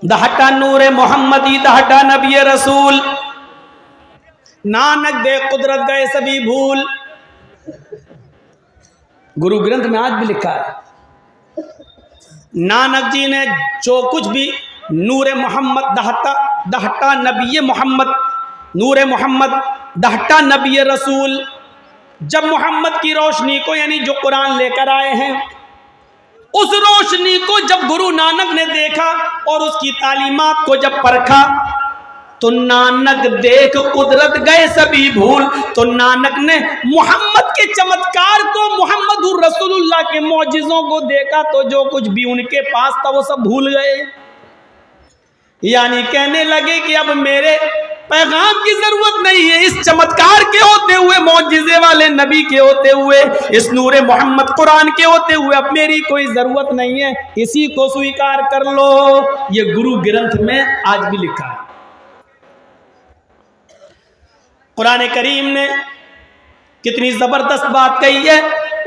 दहटा नूर मोहम्मदी दहटा नबी रसूल, नानक दे कुदरत गए सभी भूल। गुरु ग्रंथ में आज भी लिखा है, नानक जी ने जो कुछ भी नूर मोहम्मद दहटा नबी मोहम्मद, नूर मोहम्मद दहटा नबी रसूल, जब मोहम्मद की रोशनी को यानी जो कुरान लेकर आए हैं उस रोशनी को जब गुरु नानक ने देखा और उसकी तालीमात को जब परखा तो नानक देख कुदरत गए सभी भूल। तो नानक ने मोहम्मद के चमत्कार को, मोहम्मदुर रसूलुल्लाह के मौजिज़ों को देखा तो जो कुछ भी उनके पास था वो सब भूल गए। यानी कहने लगे कि अब मेरे पैगाम की जरूरत नहीं है, इस चमत्कार के होते हुए, मौजिज़े वाले नबी के होते हुए, इस नूरे मोहम्मद कुरान के होते हुए अब मेरी कोई जरूरत नहीं है, इसी को स्वीकार कर लो। ये गुरु ग्रंथ में आज भी लिखा है। कुरान करीम ने कितनी जबरदस्त बात कही है,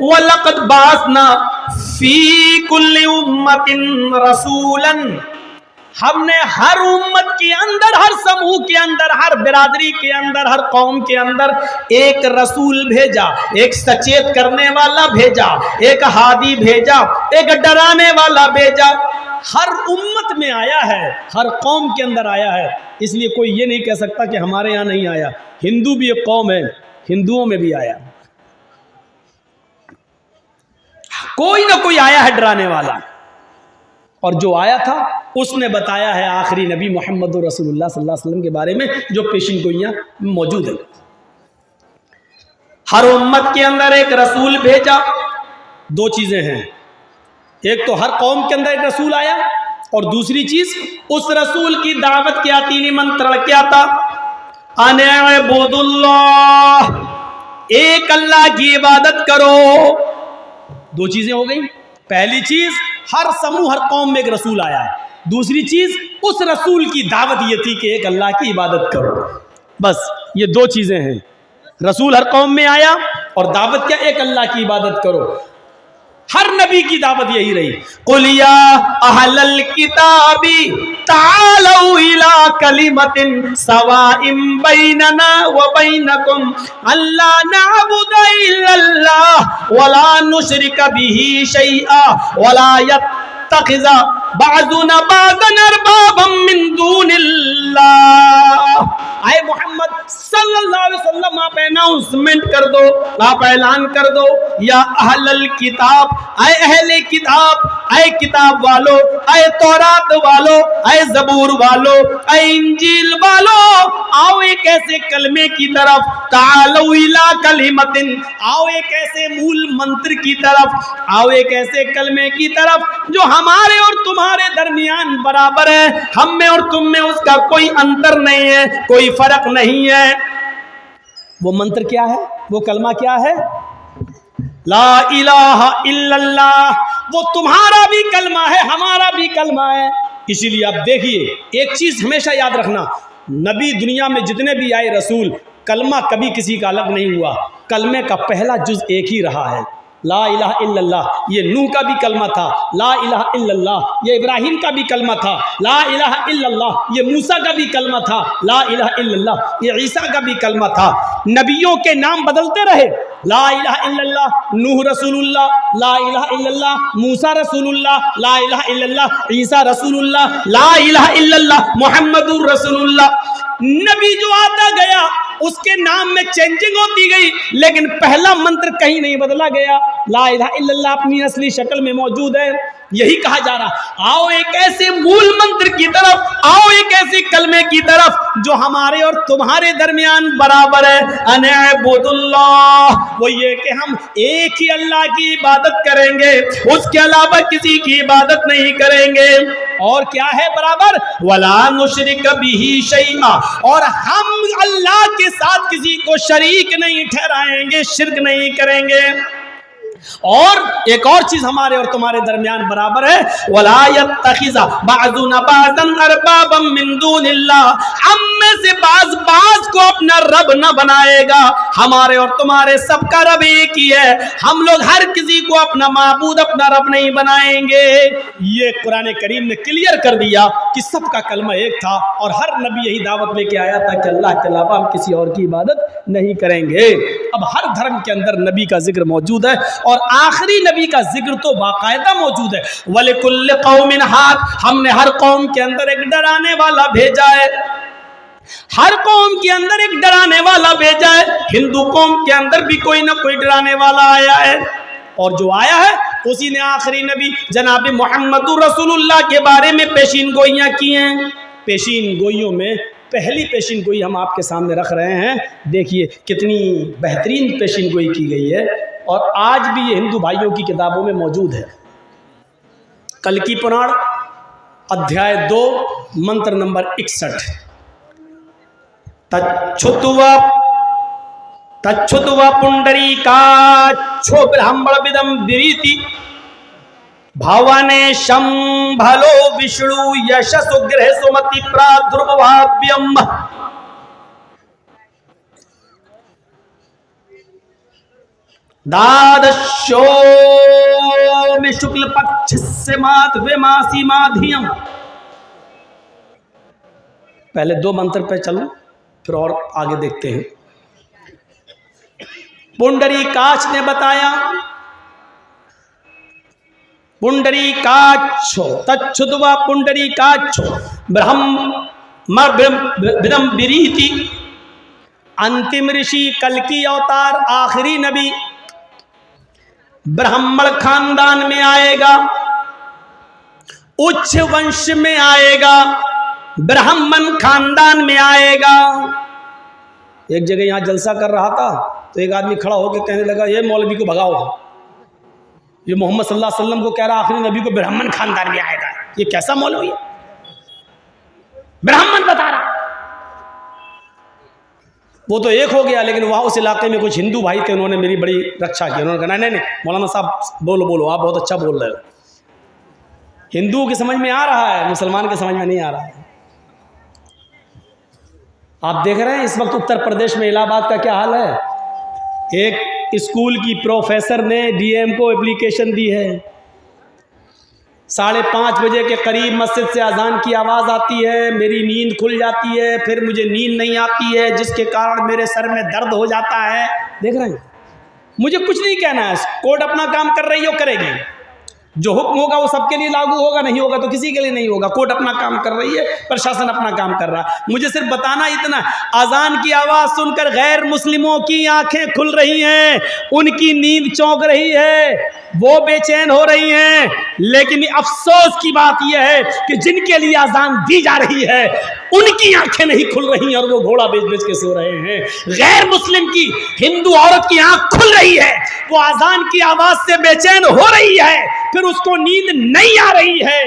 वलक़द बाअसना फी कुल्लि उम्मतिन रसूलन, हमने हर उम्मत के अंदर, हर समूह के अंदर, हर बिरादरी के अंदर, हर कौम के अंदर एक रसूल भेजा, एक सचेत करने वाला भेजा, एक हादी भेजा, एक डराने वाला भेजा। हर उम्मत में आया है, हर कौम के अंदर आया है। इसलिए कोई ये नहीं कह सकता कि हमारे यहाँ नहीं आया। हिंदू भी एक कौम है, हिंदुओं में भी आया, कोई ना कोई आया है डराने वाला। और जो आया था उसने बताया है आखिरी नबी मोहम्मद रसूलुल्लाह सल्लल्लाहु अलैहि वसल्लम के बारे में, जो पेशिन गोइयां मौजूद है। हर उम्मत के अंदर एक रसूल भेजा। दो चीजें हैं, एक तो हर कौम के अंदर एक रसूल आया और दूसरी चीज उस रसूल की दावत क्या थी, निमंत्रण क्या था, अनेबुदुल्लाह, एक अल्लाह की इबादत करो। दो चीजें हो गई। पहली चीज हर समूह, हर कौम में एक रसूल आया है। दूसरी चीज उस रसूल की दावत ये थी कि एक अल्लाह की इबादत करो। बस ये दो चीजें हैं, रसूल हर कौम में आया और दावत क्या, एक अल्लाह की इबादत करो। हर नबी की दावत यही रही, कुल या अहलल किताबी तालौ इला कलिमतिन सवाइम बैनना व बैनकुम अल्ला नअबुदा इल्लल्लाह वला नुशरिक बिही शैआ वला यत्तखिज़ा बाज़ुना बाज़न अरबाबम मिन दूनिल्लाह। आए मोहम्मद सल्लल्लाहु अलैहि वसल्लम, आप अनाउंसमेंट कर दो, आप ऐलान कर दो, या अहलल किताब, आए अहले किताब, आए किताब वालो, आए तौरात वालो, आए जबूर वालो, आए इंजील वालो, आओ एक ऐसे कलमे की तरफ, तालौ इला कलिमतिन, आओ एक ऐसे मूल मंत्र की तरफ, आओ एक ऐसे कलमे की तरफ जो हमारे और तुम्हारे दरमियान बराबर है, हम में और तुम में उसका कोई अंतर नहीं है, कोई फर्क नहीं है। वो मंत्र क्या है, वो कलमा क्या है, ला इलाहा इल्लल्लाह। वो तुम्हारा भी कलमा है, हमारा भी कलमा है। इसीलिए आप देखिए, एक चीज हमेशा याद रखना, नबी दुनिया में जितने भी आए रसूल, कलमा कभी किसी का अलग नहीं हुआ। कलमे का पहला जुज एक ही रहा है, ला इलाहा इल्लल्लाह। ये नूह का भी कलमा था, ला इलाहा इल्लल्लाह। ये इब्राहिम का भी कलमा था, ला इलाहा इल्लल्लाह। ये मूसा का भी कलमा था, ला इलाहा इल्लल्लाह। ये ईसा का भी कलमा था। नबियों के नाम बदलते रहे, ला इलाहा इल्लल्लाह नूह रसूलुल्लाह, ला इलाहा इल्लल्लाह मूसा रसूलुल्लाह, ला इलाहा इल्लल्लाह ईसा रसूलुल्लाह, ला इलाहा इल्लल्लाह मुहम्मदुर रसूलुल्लाह। नबी जो आता गया उसके नाम में चेंजिंग होती गई, लेकिन पहला मंत्र कहीं नहीं बदला गया। ला इलाहा इल्लल्लाह अपनी असली शक्ल में मौजूद है। यही कहा जा रहा, आओ एक ऐसे मूल मंत्र की तरफ, आओ एक ऐसे कलमे की तरफ जो हमारे और तुम्हारे दरमियान बराबर है, अनेबुदुल्लाह। वो ये कि हम एक ही अल्लाह की इबादत करेंगे, उसके अलावा किसी की इबादत नहीं करेंगे। और क्या है बराबर, वला नुशरिक बिही शैआ, और हम अल्लाह के साथ किसी को शरीक नहीं ठहराएंगे, शिर्क नहीं करेंगे। और एक और चीज हमारे और तुम्हारे दरमियान बराबर है, वला यत्तखिज़ा बाज़ुना बाज़न अरबाबम मिन दूनिल्लाह। हम में से बाज को अपना रब न बनाएगा। हमारे और तुम्हारे सबका रब एक ही है, हम लोग हर किसी को अपना माबूद, अपना रब नहीं बनाएंगे। ये कुरान करीम ने क्लियर कर दिया। कि सबका कलमा एक था और हर नबी यही दावत लेके आया था कि अल्लाह के अलावा हम किसी और की इबादत नहीं करेंगे। अब हर धर्म के अंदर नबी का जिक्र मौजूद है और आखिरी नबी का जिक्र तो बाकायदा मौजूद है। वलिकुल्लि कौमिन हाद, हमने हर कौम के अंदर एक डराने वाला भेजा है, हर कौम के अंदर एक डराने वाला भेजा है। हिंदू कौम के अंदर भी कोई ना कोई डराने वाला आया है और जो आया है उसी ने आखिरी नबी जनाब मोहम्मदुर रसूलुल्लाह के बारे में पेशीन गोइयाँ की हैं। पेशीन गोइयों में पहली पेशीन गोई हम आपके सामने रख रहे हैं। देखिए कितनी बेहतरीन पेशीन गोई की गई है और आज भी ये हिंदू भाइयों की किताबों में मौजूद है। कल्कि पुराण अध्याय 2 मंत्र नंबर 61, तच्छुत्वा पुंडरीकाक्षो ब्राह्मण विदम विरीति भावने शंभलो विष्णु यशसु गृह सुमति प्रादुर्भाव्यम। द्वादशो में शुक्ल पक्ष से माधवे मासी माधियम। पहले 2 मंत्र पे चलो फिर और आगे देखते हैं। पुंडरीकाक्ष ने बताया, पुंडरीकाक्षो तच्छुत्वा पुंडरीकाक्षो ब्रह्म विदम विरीति। अंतिम ऋषि कल्कि अवतार आखिरी नबी ब्राह्मण खानदान में आएगा, उच्च वंश में आएगा, ब्राह्मण खानदान में आएगा। एक जगह यहां जलसा कर रहा था तो एक आदमी खड़ा होकर कहने लगा, ये मौलवी को भगाओ, ये मोहम्मद सल्लल्लाहु अलैहि वसल्लम को कह रहा आखिरी नबी को ब्राह्मण खानदान में आएगा, ये कैसा मौलवी है, ब्राह्मण बता रहा। वो तो एक हो गया, लेकिन वहां उस इलाके में कुछ हिंदू भाई थे, उन्होंने मेरी बड़ी रक्षा की। उन्होंने कहा नहीं मौलाना साहब बोलो आप बहुत अच्छा बोल रहे हो। हिंदुओं की समझ में आ रहा है, मुसलमान के समझ में नहीं आ रहा है। आप देख रहे हैं इस वक्त उत्तर प्रदेश में इलाहाबाद का क्या हाल है। एक स्कूल की प्रोफेसर ने डीएम को एप्लीकेशन दी है। 5:30 बजे के करीब मस्जिद से अजान की आवाज़ आती है, मेरी नींद खुल जाती है, फिर मुझे नींद नहीं आती है जिसके कारण मेरे सर में दर्द हो जाता है। देख रहे हैं, मुझे कुछ नहीं कहना है, कोर्ट अपना काम कर रही हो, करेगी। जो हुक्म होगा वो सबके लिए लागू होगा, नहीं होगा तो किसी के लिए नहीं होगा। कोर्ट अपना काम कर रही है, प्रशासन अपना काम कर रहा है। मुझे सिर्फ बताना इतना, अजान की आवाज़ सुनकर गैर मुस्लिमों की आंखें खुल रही हैं, उनकी नींद चौंक रही है, वो बेचैन हो रही हैं। लेकिन अफसोस की बात यह है कि जिनके लिए अजान दी जा रही है उनकी आंखें नहीं खुल रही और वो घोड़ा बेच बेच के सो रहे हैं। गैर मुस्लिम की, हिंदू औरत की आंख खुल रही है, वो अजान की आवाज से बेचैन हो रही है, फिर उसको नींद नहीं आ रही है,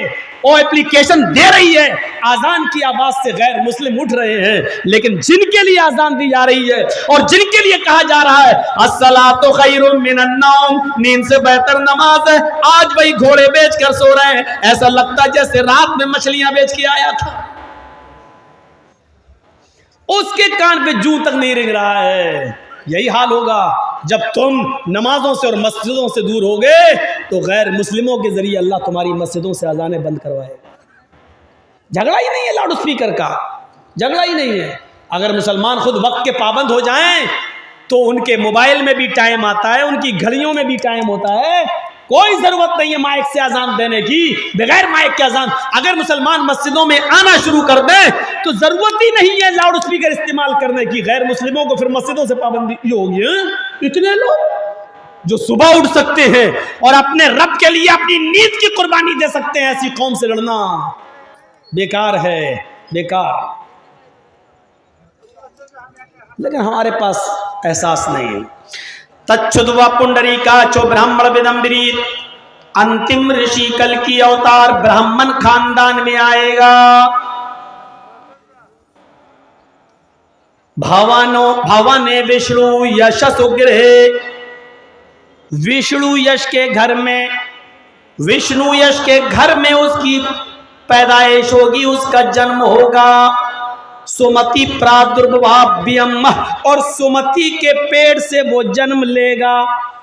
वो एप्लीकेशन दे रही है, अजान की आवाज से गैर मुस्लिम उठ रहे हैं। लेकिन जिनके लिए अजान दी जा रही है और जिनके लिए कहा जा रहा है अस्सलातु खैरुम मिनन नौम, नींद से बेहतर नमाज है, आज वही घोड़े बेच कर सो रहे हैं। ऐसा लगता जैसे रात में मछलियां बेच के आया था। उसके कान पे जू तक नहीं रिंग रहा है। यही हाल होगा जब तुम नमाजों से और मस्जिदों से दूर होगे तो गैर मुस्लिमों के जरिए अल्लाह तुम्हारी मस्जिदों से अजानें बंद करवाएगा। झगड़ा ही नहीं है लाउड स्पीकर का, झगड़ा ही नहीं है। अगर मुसलमान खुद वक्त के पाबंद हो जाएं तो उनके मोबाइल में भी टाइम आता है, उनकी घड़ियों में भी टाइम होता है। कोई जरूरत नहीं है माइक से अजान देने की, बगैर माइक के अजान। अगर मुसलमान मस्जिदों में आना शुरू कर दें तो जरूरत ही नहीं है लाउड स्पीकर इस्तेमाल करने की। गैर मुस्लिमों को फिर मस्जिदों से पाबंदी होगी। इतने लोग जो सुबह उठ सकते हैं और अपने रब के लिए अपनी नींद की कुर्बानी दे सकते हैं, ऐसी कौम से लड़ना बेकार है, बेकार। लेकिन हमारे पास एहसास नहीं है। तच्छुत्वा पुंडरीकाक्षो ब्राह्मण विदम्बिरीत, अंतिम ऋषि कल्कि अवतार ब्राह्मण खानदान में आएगा। भावाने विष्णु यशसु गृहे, विष्णु यश के घर में, विष्णु यश के घर में उसकी पैदाइश होगी, उसका जन्म होगा। सुमति प्रादुर्भाव्यम, और सुमति के पेड़ से वो जन्म लेगा,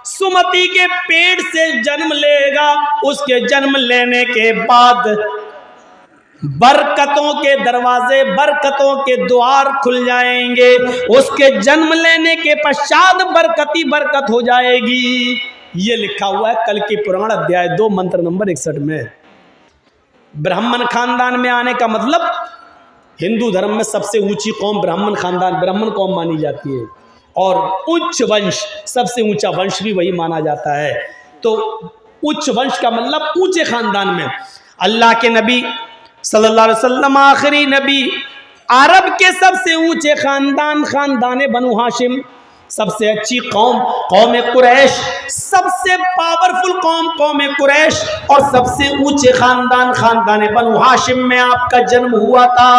सुमति के पेड़ से जन्म लेगा। उसके जन्म लेने के बाद बरकतों के दरवाजे, बरकतों के द्वार खुल जाएंगे। उसके जन्म लेने के पश्चात बरकती बरकत हो जाएगी। ये लिखा हुआ है कल की पुराण अध्याय 2 मंत्र नंबर 61 में। ब्राह्मण खानदान में आने का मतलब, हिंदू धर्म में सबसे ऊंची कौम ब्राह्मण खानदान, ब्राह्मण कौम मानी जाती है, और उच्च वंश, सबसे ऊंचा वंश भी वही माना जाता है। तो उच्च वंश का मतलब ऊंचे खानदान में। अल्लाह के नबी सल्लल्लाहु अलैहि वसल्लम आखिरी नबी, अरब के सबसे ऊंचे खानदान, खानदान बनु हाशिम, सबसे अच्छी कौम कौम कुरैश, सबसे पावरफुल कौम कौम कुरैश, और सबसे ऊंचे खानदान खानदान बनु हाशिम में आपका जन्म हुआ था।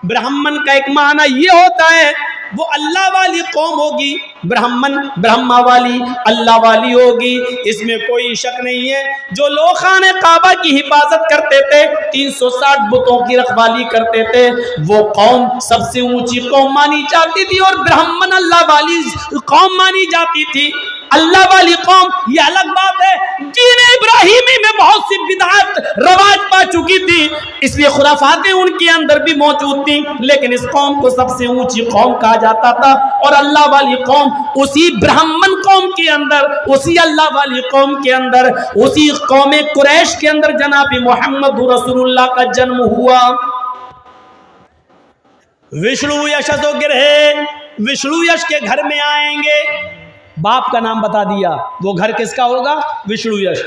ब्राह्मण का एक माना ये होता है वो अल्लाह वाली कौम होगी, ब्राह्मण ब्रह्मा वाली अल्लाह वाली होगी, इसमें कोई शक नहीं है। जो लोग खाने काबा की हिफाजत करते थे, 360 बुतों की रखवाली करते थे, वो कौम सबसे ऊंची कौम मानी जाती थी, और ब्राह्मण अल्लाह वाली कौम मानी जाती थी। अल्लाह वाली कौम, ये अलग बात है, दीन इब्राहिमी में बहुत सी बिदअत रवाज पा चुकी थी, इसलिए खुराफातें उनके अंदर भी मौजूद थी, लेकिन इस कौम को सबसे ऊंची कौम कहा जाता था। और अल्लाह वाली कौम उसी ब्राह्मण कौम के अंदर, उसी अल्लाह वाली कौम के अंदर, उसी कौम कुरैश के अंदर जनाब मोहम्मद रसूलुल्लाह का जन्म हुआ। विष्णु यश गिरहे, विष्णु यश के घर में आएंगे। बाप का नाम बता दिया, वो घर किसका होगा? विष्णु यश।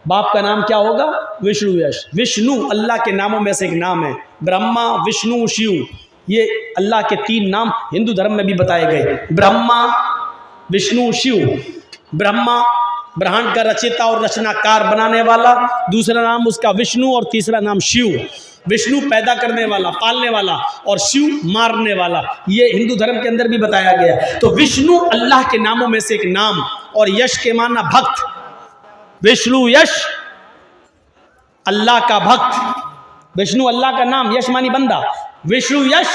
बाप का नाम क्या होगा? विष्णु यश। विष्णु अल्लाह के नामों में से एक नाम है। ब्रह्मा, विष्णु, शिव, ये अल्लाह के 3 नाम हिंदू धर्म में भी बताए गए। ब्रह्मा, विष्णु, शिव। ब्रह्मा ब्रह्मांड का रचयिता और रचनाकार बनाने वाला, दूसरा नाम उसका विष्णु, और तीसरा नाम शिव। विष्णु पैदा करने वाला, पालने वाला, और शिव मारने वाला, ये हिंदू धर्म के अंदर भी बताया गया। तो विष्णु अल्लाह के नामों में से एक नाम, और यश के माना भक्त। विष्णु यश, अल्लाह का भक्त। विष्णु अल्लाह का नाम, यश मानी बंदा, विष्णु यश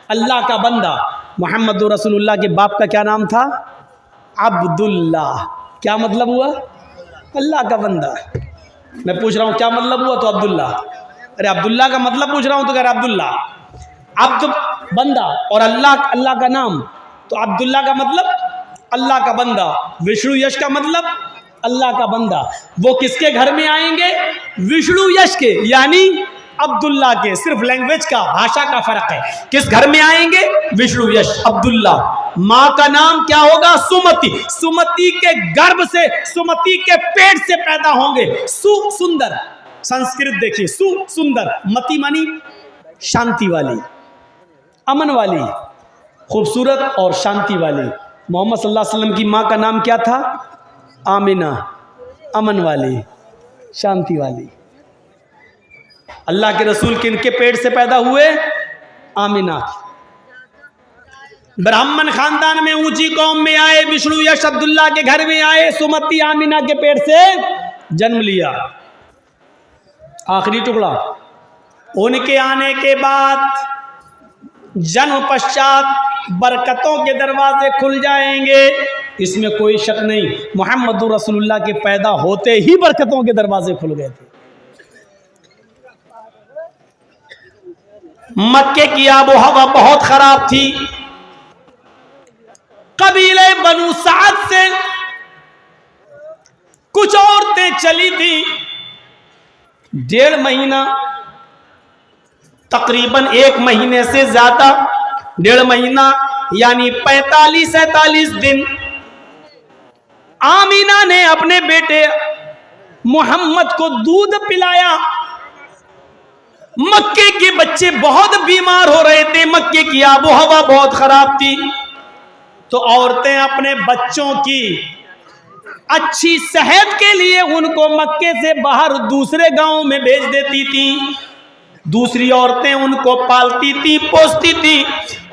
अल्लाह का बंदा। मोहम्मद रसूलुल्लाह के बाप का क्या नाम था? अब्दुल्ला। क्या मतलब हुआ? अल्लाह का बंदा। मैं पूछ रहा हूँ क्या मतलब हुआ? तो अब्दुल्ला। अरे अब्दुल्ला का मतलब पूछ रहा हूँ तो कह रहा अब्दुल्ला। अब्द बंदा, और अल्लाह अल्लाह का नाम, तो अब्दुल्ला का मतलब अल्लाह का बंदा, विष्णु यश का मतलब अल्लाह का बंदा। वो किसके घर में आएंगे? विष्णु यश के, यानी अब्दुल्ला के। सिर्फ लैंग्वेज का, भाषा का फर्क है। किस घर में आएंगे? विष्णु यश, अब्दुल्ला। माँ का नाम क्या होगा? सुमति। सुमति के गर्भ से, सुमति के पेट से पैदा होंगे। सुंदर, संस्कृत देखिए, सुंदर, मति मानी शांति वाली, अमन वाली, खूबसूरत और शांति वाली। मोहम्मद सल्लल्लाहु अलैहि वसल्लम की माँ का नाम क्या था? आमिना, अमन वाली, शांति वाली। अल्लाह के रसूल किनके पेट से पैदा हुए? आमिना। ब्राह्मण खानदान में ऊंची कौम में आए, विष्णु यश अब्दुल्ला के घर में आए, सुमति आमिना के पेट से जन्म लिया। आखिरी टुकड़ा, उनके आने के बाद जन्म पश्चात बरकतों के दरवाजे खुल जाएंगे, इसमें कोई शक नहीं। मोहम्मद रसूलुल्लाह के पैदा होते ही बरकतों के दरवाजे खुल गए थे। मक्के की आबो हवा बहुत खराब थी। कबीले बनु साद से कुछ औरतें चली थी, 1.5 महीना, तकरीबन 1 महीने से ज्यादा, 1.5 महीना यानी 45-47 दिन आमीना ने अपने बेटे मोहम्मद को दूध पिलाया। मक्के के बच्चे बहुत बीमार हो रहे थे, मक्के की आबो हवा बहुत खराब थी, तो औरतें अपने बच्चों की अच्छी सेहत के लिए उनको मक्के से बाहर दूसरे गांव में भेज देती थी। दूसरी औरतें उनको पालती थी, पोसती थी,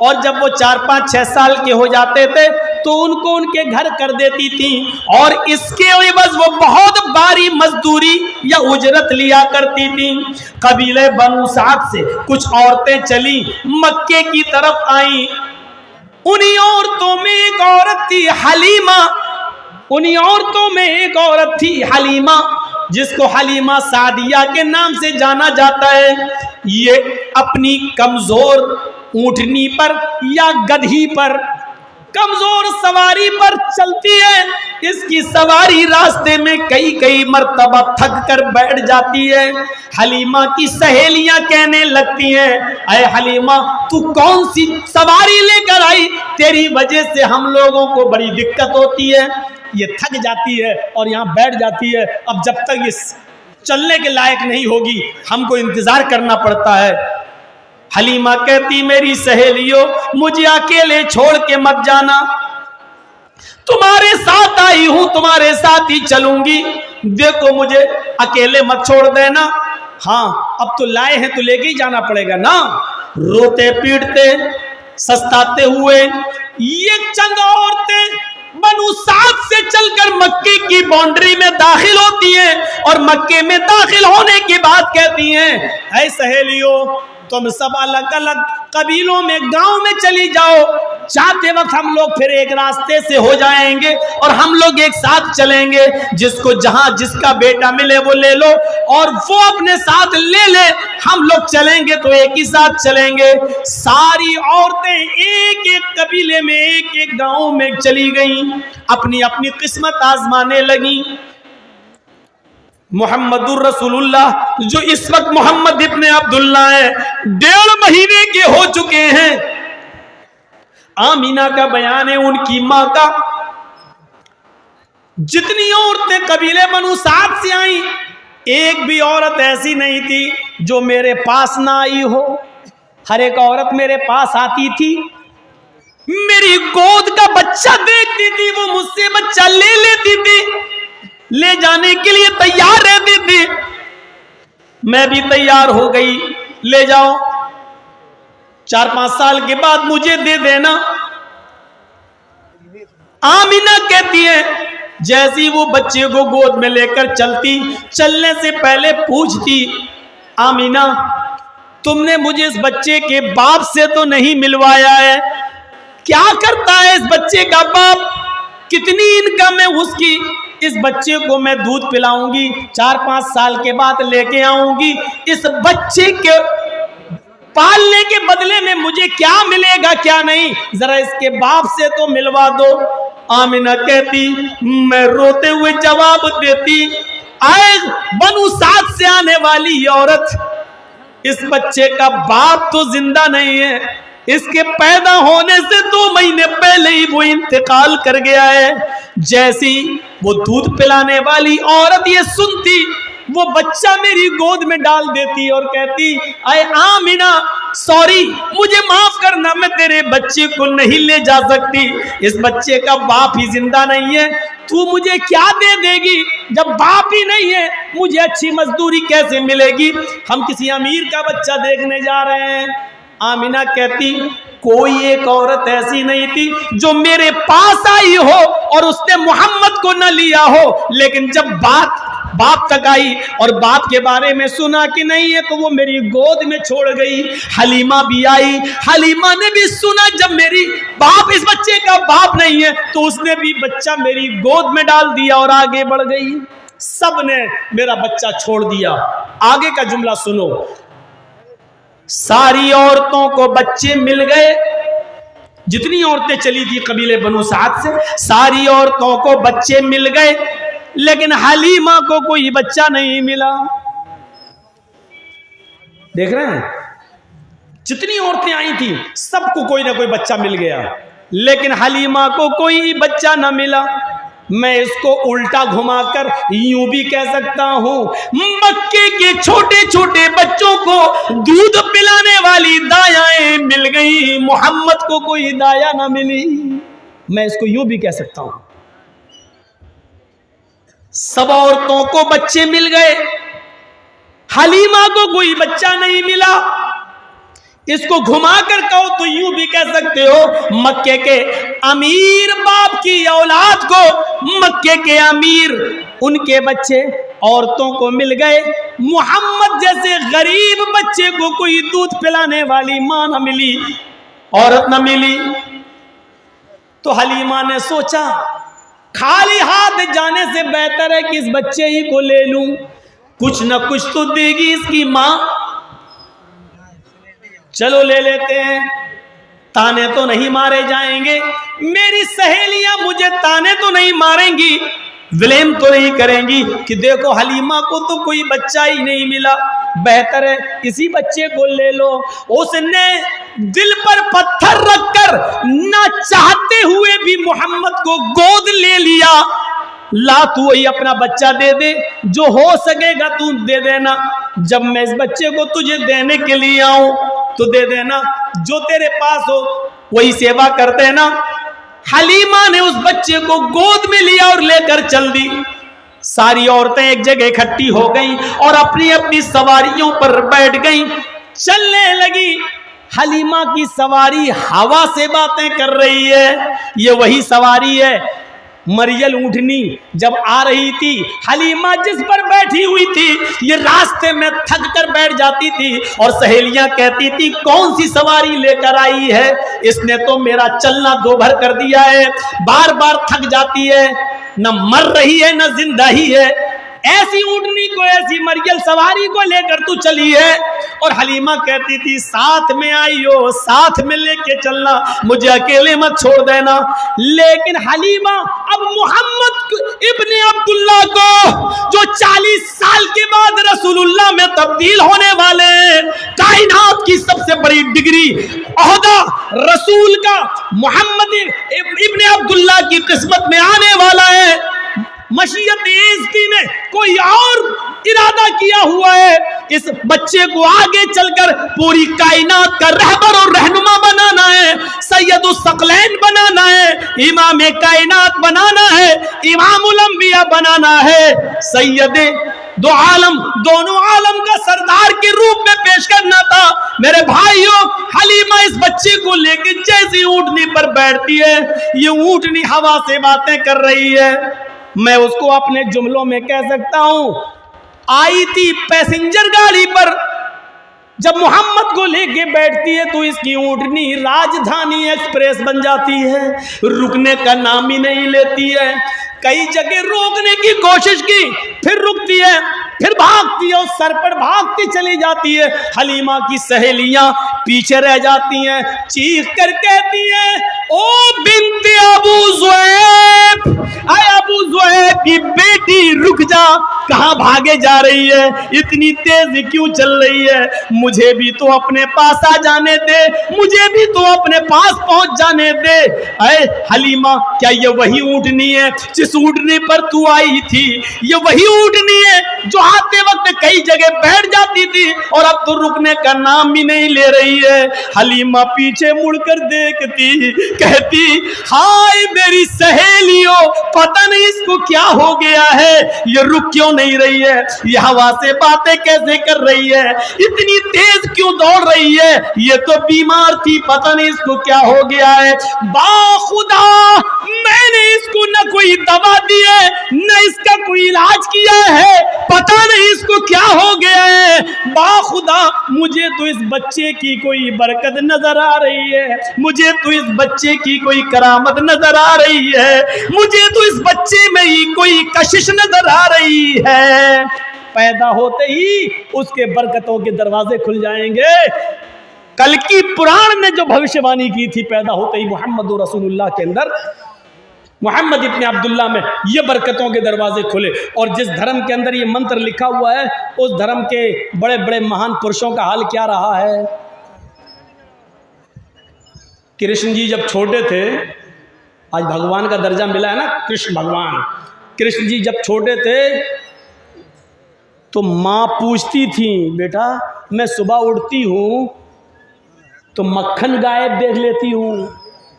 और जब वो 4-5-6 साल के हो जाते थे तो उनको उनके घर कर देती थी, और इसके एवज वो बहुत भारी मजदूरी या उजरत लिया करती थी। कबीले बनु साद से कुछ औरतें चली, मक्के की तरफ आई। उन्हीं औरतों में एक औरत थी हलीमा, उन्हीं औरतों में एक औरत थी हलीमा। जिसको हलीमा सादिया के नाम से जाना जाता है, ये अपनी कमजोर ऊंटनी पर या गधी पर, कमजोर सवारी पर चलती है। इसकी सवारी रास्ते में कई कई मर्तबा थक कर बैठ जाती है। हलीमा की सहेलियां कहने लगती हैं, अरे हलीमा तू कौन सी सवारी लेकर आई, तेरी वजह से हम लोगों को बड़ी दिक्कत होती है। ये थक जाती है और यहाँ बैठ जाती है। अब जब तक ये चलने के लायक नहीं होगी हमको इंतजार करना पड़ता है। हलीमा कहती, मेरी सहेलियों मुझे अकेले छोड़ के मत जाना, तुम्हारे साथ आई हूं, तुम्हारे साथ ही चलूंगी, देखो मुझे अकेले मत छोड़ देना। हाँ अब तो लाए हैं तो लेके ही जाना पड़ेगा ना। रोते पीटते सस्ताते हुए ये चंद औरतें बनु साद से चलकर मक्के की बाउंड्री में दाखिल होती हैं और मक्के में दाखिल होने के बाद कहती हैं, ऐ सहेलियों तुम सब अलग अलग कबीलों में गांव में चली जाओ, जाते वक्त हम लोग फिर एक रास्ते से हो जाएंगे और हम लोग एक साथ चलेंगे। जिसको जहां जिसका बेटा मिले वो ले लो और वो अपने साथ ले ले, हम लोग चलेंगे तो एक ही साथ चलेंगे। सारी औरतें एक एक कबीले में एक एक गांव में चली गईं, अपनी अपनी किस्मत आजमाने लगी। मोहम्मदुर रसूलुल्लाह जो इस वक्त मोहम्मद इब्ने अब्दुल्ला है, 1.5 महीने के हो चुके हैं। आमीना का बयान है उनकी मां का, जितनी औरतें कबीले बनु साद से आई, एक भी औरत ऐसी नहीं थी जो मेरे पास ना आई हो। हर एक औरत मेरे पास आती थी, मेरी गोद का बच्चा देखती थी, वो मुझसे बच्चा ले लेती थी, ले जाने के लिए तैयार रहती थी। मैं भी तैयार हो गई, ले जाओ, 4-5 साल के बाद मुझे दे देना। आमीना कहती है, जैसी वो बच्चे को गोद में लेकर चलती, चलने से पहले पूछती, आमीना तुमने मुझे इस बच्चे के बाप से तो नहीं मिलवाया है, क्या करता है इस बच्चे का बाप, कितनी इनकम है उसकी, इस बच्चे को मैं दूध पिलाऊंगी, 4-5 साल के बाद लेके आऊंगी, इस बच्चे के पालने के बदले में मुझे क्या मिलेगा क्या नहीं, जरा इसके बाप से तो मिलवा दो। आमीना कहती, मैं रोते हुए जवाब देती, आए बनु साद से आने वाली औरत, इस बच्चे का बाप तो जिंदा नहीं है, इसके पैदा होने से 2 महीने पहले ही वो इंतकाल कर गया है। जैसी वो दूध पिलाने वाली औरत ये सुनती, वो बच्चा मेरी गोद में डाल देती और कहती, अरे आमीना सॉरी मुझे माफ करना, मैं तेरे बच्चे को नहीं ले जा सकती, इस बच्चे का बाप ही जिंदा नहीं है, तू मुझे क्या दे देगी, जब बाप ही नहीं है मुझे अच्छी मजदूरी कैसे मिलेगी, हम किसी अमीर का बच्चा देखने जा रहे हैं। आमीना कहती, कोई एक औरत ऐसी नहीं थी जो मेरे पास आई हो और उसने मोहम्मद को न लिया हो, लेकिन जब बात बाप तक आई और बाप के बारे में सुना कि नहीं है तो वो मेरी गोद में छोड़ गई। हलीमा भी आई, हलीमा ने भी सुना जब मेरी बाप इस बच्चे का बाप नहीं है तो उसने भी बच्चा मेरी गोद में डाल दिया और आगे बढ़ गई। सब ने मेरा बच्चा छोड़ दिया। आगे का जुमला सुनो, सारी औरतों को बच्चे मिल गए, जितनी औरतें चली थी कबीले बनु साद से, सारी औरतों को बच्चे मिल गए, लेकिन हलीमा को कोई बच्चा नहीं मिला। देख रहे हैं, जितनी औरतें आई थी सबको कोई ना कोई बच्चा मिल गया, लेकिन हलीमा को कोई बच्चा ना मिला। मैं इसको उल्टा घुमाकर यूं भी कह सकता हूं, मक्के के छोटे छोटे बच्चों को दूध पिलाने वाली दायाएं मिल गई, मोहम्मद को कोई दाया ना मिली। मैं इसको यूं भी कह सकता हूं, सब औरतों को बच्चे मिल गए, हलीमा को कोई बच्चा नहीं मिला। इसको घुमाकर कहो तो यूं भी कह सकते हो, मक्के के अमीर बाप की औलाद को मक्के के अमीर उनके बच्चे औरतों को मिल गए, मोहम्मद जैसे गरीब बच्चे को कोई दूध पिलाने वाली मां न मिली, औरत न मिली। तो हलीमा ने सोचा खाली हाथ जाने से बेहतर है कि इस बच्चे ही को ले लूं, कुछ न कुछ तो देगी इसकी मां। चलो ले लेते हैं, ताने तो नहीं मारे जाएंगे, मेरी सहेलियां मुझे ताने तो नहीं मारेंगी, ब्लेम तो नहीं करेंगी कि देखो हलीमा को तो कोई बच्चा ही नहीं मिला, बेहतर है इसी बच्चे को ले लो। उसने दिल पर पत्थर रखकर ना चाहते हुए भी मोहम्मद को गोद ले लिया। ला तू वही अपना बच्चा दे दे, जो हो सकेगा तू दे देना, जब मैं इस बच्चे को तुझे देने के लिए आऊं तो दे देना, जो तेरे पास हो वही सेवा कर देना। हलीमा ने उस बच्चे को गोद में लिया और लेकर चल दी। सारी औरतें एक जगह इकट्ठी हो गईं और अपनी अपनी सवारियों पर बैठ गईं, चलने लगी। हलीमा की सवारी हवा से बातें कर रही है, ये वही सवारी है मरियल ऊँटनी। जब आ रही थी हलीमा जिस पर बैठी हुई थी, ये रास्ते में थक कर बैठ जाती थी और सहेलियां कहती थी कौन सी सवारी लेकर आई है, इसने तो मेरा चलना दोभर कर दिया है, बार बार थक जाती है, न मर रही है न जिंदा ही है। ऐसी ऊँटनी को, ऐसी मरियल सवारी को लेकर तू चली है। और हलीमा कहती थी साथ में आई हो, साथ में लेके चलना, मुझे अकेले मत छोड़ देना। लेकिन हलीमा अब मोहम्मद इब्ने अब्दुल्ला को, जो 40 साल के बाद रसूलुल्लाह में तब्दील होने वाले, कायनात की सबसे बड़ी डिग्री ओहदा रसूल का, मोहम्मद इब्ने अब्दुल्ला की किस्मत में आने वाला है। मशीयत इज़्ज़ती ने कोई और इरादा किया हुआ है, इस बच्चे को आगे चलकर पूरी कायनात का रहबर और रहनुमा बनाना है, सैयदुस सकलैन बनाना है, इमाम कायनात बनाना है, इमामुल अंबिया बनाना है, सैयदे दो आलम, दोनों आलम का सरदार के रूप में पेश करना था। मेरे भाइयों, हलीमा इस बच्चे को लेके जैसी ऊँटनी पर बैठती है, ये ऊँटनी हवा से बातें कर रही है। मैं उसको अपने जुमलों में कह सकता हूं, आई थी पैसेंजर गाड़ी पर, जब मोहम्मद को लेके बैठती है तो इसकी ऊँटनी राजधानी एक्सप्रेस बन जाती है, रुकने का नाम ही नहीं लेती है। कई जगह रोकने की कोशिश की, फिर रुकती है, फिर भागती है, सर पर भागती चली जाती है। हलीमा की सहेलियां पीछे रह जाती हैं, चीख कर कहती हैं ओ बिन्ते अबू ज़ुऐब, आए अबू ज़ुऐब की बेटी रुक जा, कहां भागे जा रही है, इतनी तेज क्यों चल रही है, मुझे भी तो अपने पास आ जाने दे, मुझे भी तो अपने पास पहुंच जाने दे। अरे हलीमा, क्या ये वही ऊँटनी है जिस ऊँटनी पर तू आई थी? ये वही ऊँटनी है जो आते वक्त कई जगह बैठ जाती थी और अब तो रुकने का नाम भी नहीं ले रही है। हलीमा पीछे मुड़कर देखती, कहती हाय मेरी सहेलियों, पता नहीं इसको क्या हो गया है, ये रुक क्यों नहीं रही है, ये हवा से बातें कैसे कर रही है, इतनी तेज क्यों दौड़ रही है, ये तो बीमार थी, पता नहीं इसको क्या हो गया है। बाखुदा मैंने इसको न कोई दवा दी है, न इसका कोई इलाज किया है, पता नहीं इसको क्या हो गया है। बाखुदा मुझे तो इस बच्चे की कोई बरकत नजर आ रही है, मुझे तो इस बच्चे की कोई करामत नजर आ रही है, मुझे तो इस बच्चे में ही कोई कशिश नजर आ रही है। पैदा होते ही उसके बरकतों के दरवाजे खुल जाएंगे। कल की पुराण ने जो भविष्यवाणी की थी, पैदा होते ही मोहम्मद रसूलुल्लाह के अंदर, मोहम्मद इब्ने अब्दुल्ला में ये बरकतों के दरवाजे खुले। और जिस धर्म के अंदर ये मंत्र लिखा हुआ है, उस धर्म के बड़े बड़े महान पुरुषों का हाल क्या रहा है। कृष्ण जी जब छोटे थे, आज भगवान का दर्जा मिला है ना, कृष्ण भगवान, कृष्ण जी जब छोटे थे तो माँ पूछती थी, बेटा मैं सुबह उठती हूँ तो मक्खन गायब देख लेती हूँ,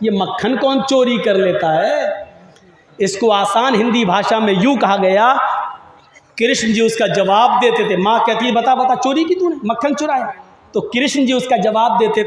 ये मक्खन कौन चोरी कर लेता है। इसको आसान हिंदी भाषा में यूँ कहा गया, कृष्ण जी उसका जवाब देते थे, माँ कहती है बता बता चोरी की तूने, मक्खन चुराया, तो कृष्ण जी उसका जवाब देते थे